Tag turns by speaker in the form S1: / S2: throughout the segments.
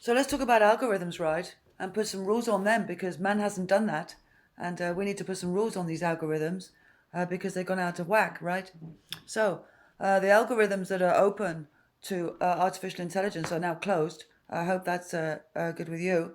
S1: So let's talk about algorithms, right? And put some rules on them because man hasn't done that. And we need to put some rules on these algorithms because they've gone out of whack, right? So the algorithms that are open to artificial intelligence are now closed. I hope that's good with you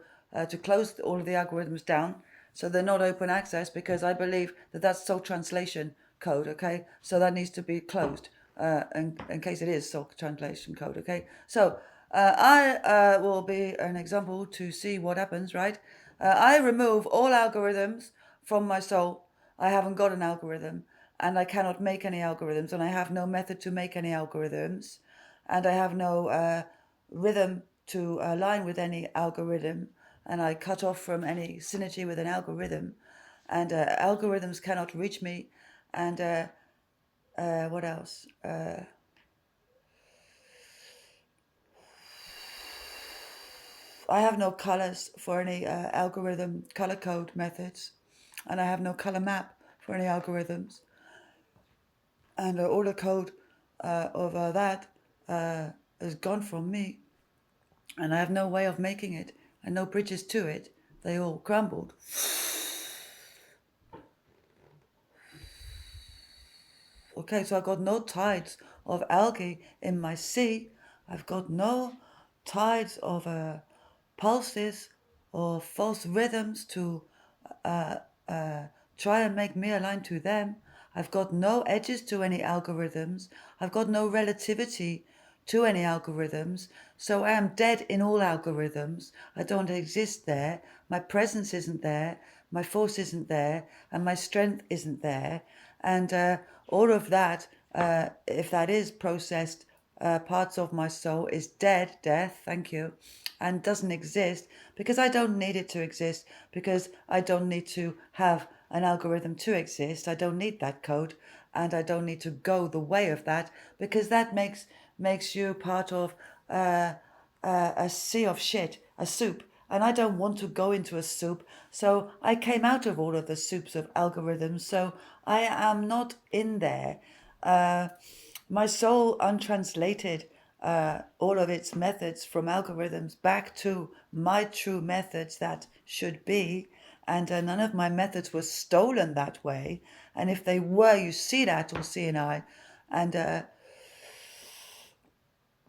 S1: to close all of the algorithms down so they're not open access because I believe that that's sole translation code, okay? So that needs to be closed in case it is sole translation code, okay? So I will be an example to see what happens, right? I remove all algorithms from my soul. I haven't got an algorithm and I cannot make any algorithms and I have no method to make any algorithms and I have no rhythm to align with any algorithm and I cut off from any synergy with an algorithm and algorithms cannot reach me and what else? I have no colors for any algorithm color code methods, and I have no color map for any algorithms. And all the code of that is gone from me, and I have no way of making it, and no bridges to it. They all crumbled. Okay, so I've got no tides of algae in my sea. I've got no tides of pulses or false rhythms to try and make me align to them. I've got no edges to any algorithms. I've got no relativity to any algorithms. So I am dead in all algorithms. I don't exist there. My presence isn't there. My force isn't there. And my strength isn't there. And all of that, if that is processed parts of my soul, is death, thank you, and doesn't exist because I don't need it to exist, because I don't need to have an algorithm to exist. I don't need that code and I don't need to go the way of that because that makes you part of a sea of shit, a soup. And I don't want to go into a soup. So I came out of all of the soups of algorithms. So I am not in there. My soul untranslated all of its methods from algorithms back to my true methods that should be. And none of my methods were stolen that way. And if they were, you see that, or see an eye. And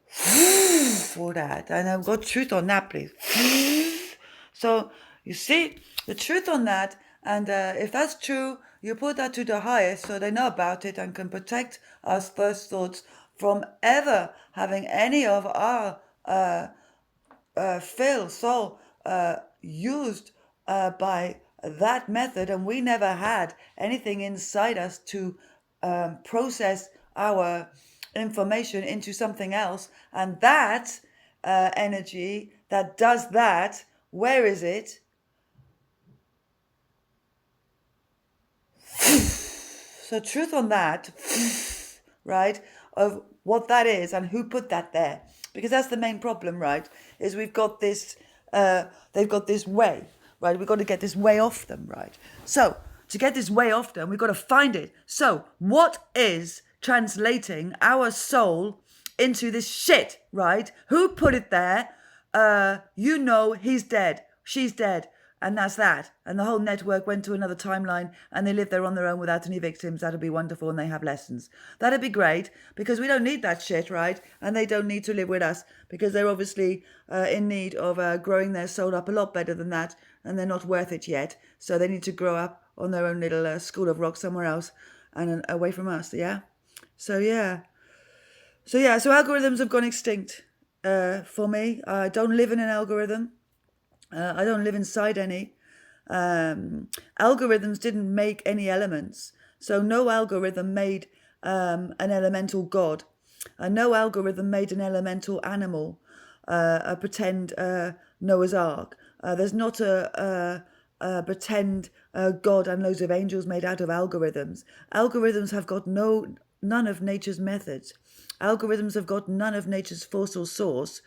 S1: for that. And I've got truth on that, please. So you see the truth on that. And if that's true, you put that to the highest so they know about it and can protect us first thoughts from ever having any of our soul used by that method. And we never had anything inside us to process our information into something else. And that energy that does that, where is it? So truth on that, right, of what that is and who put that there. Because that's the main problem, right, is we've got this, they've got this way, right? We've got to get this way off them, right? So to get this way off them, we've got to find it. So what is translating our soul into this shit, right? Who put it there? He's dead. She's dead. And that's that. And the whole network went to another timeline and they live there on their own without any victims. That'd be wonderful and they have lessons. That'd be great because we don't need that shit, right? And they don't need to live with us because they're obviously in need of growing their soul up a lot better than that and they're not worth it yet. So they need to grow up on their own little school of rock somewhere else and away from us, yeah? So algorithms have gone extinct for me. I don't live in an algorithm. I don't live inside any. Algorithms didn't make any elements. So no algorithm made an elemental god. No algorithm made an elemental animal, a pretend Noah's Ark. There's not a pretend god and loads of angels made out of algorithms. Algorithms have got none of nature's methods. Algorithms have got none of nature's force or source.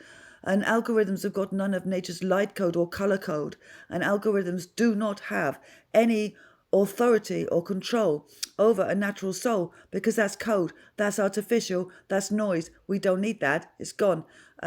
S1: And algorithms have got none of nature's light code or color code. And algorithms do not have any authority or control over a natural soul because that's code, that's artificial, that's noise. We don't need that. It's gone.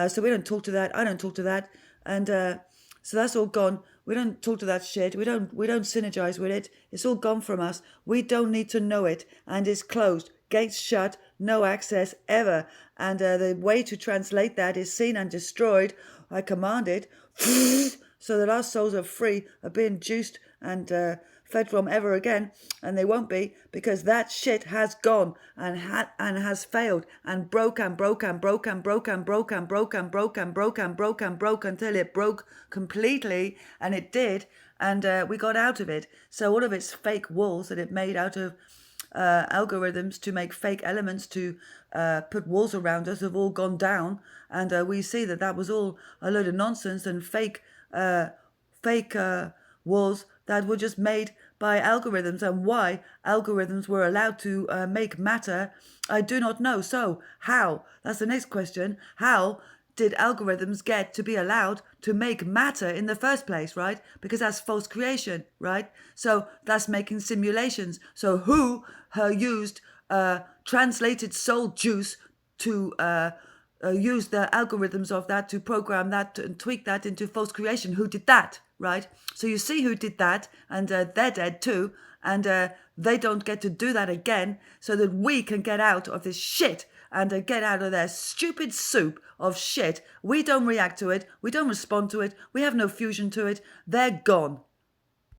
S1: So we don't talk to that. I don't talk to that. And so that's all gone. We don't talk to that shit. We don't synergize with it. It's all gone from us. We don't need to know it. And it's closed. Gates shut. No access ever. And the way to translate that is seen and destroyed. I command it. So that our souls are free of being juiced and fed from ever again, and they won't be, because that shit has gone and has failed and broke and broke and broke and broke and broke and broke and broke and broke and broke and broke until it broke completely, and it did, and we got out of it. So all of its fake walls that it made out of algorithms to make fake elements to put walls around us have all gone down, and we see that was all a load of nonsense and fake walls that were just made by algorithms. And why algorithms were allowed to make matter, I do not know. So how? That's the next question. How did algorithms get to be allowed to make matter in the first place, right? Because that's false creation, right? So that's making simulations. So who used translated soul juice to use the algorithms of that to program that and tweak that into false creation? Who did that, right? So you see who did that, and they're dead too, and they don't get to do that again, so that we can get out of this shit and get out of their stupid soup of shit. We don't react to it. We don't respond to it. We have no fusion to it. They're gone.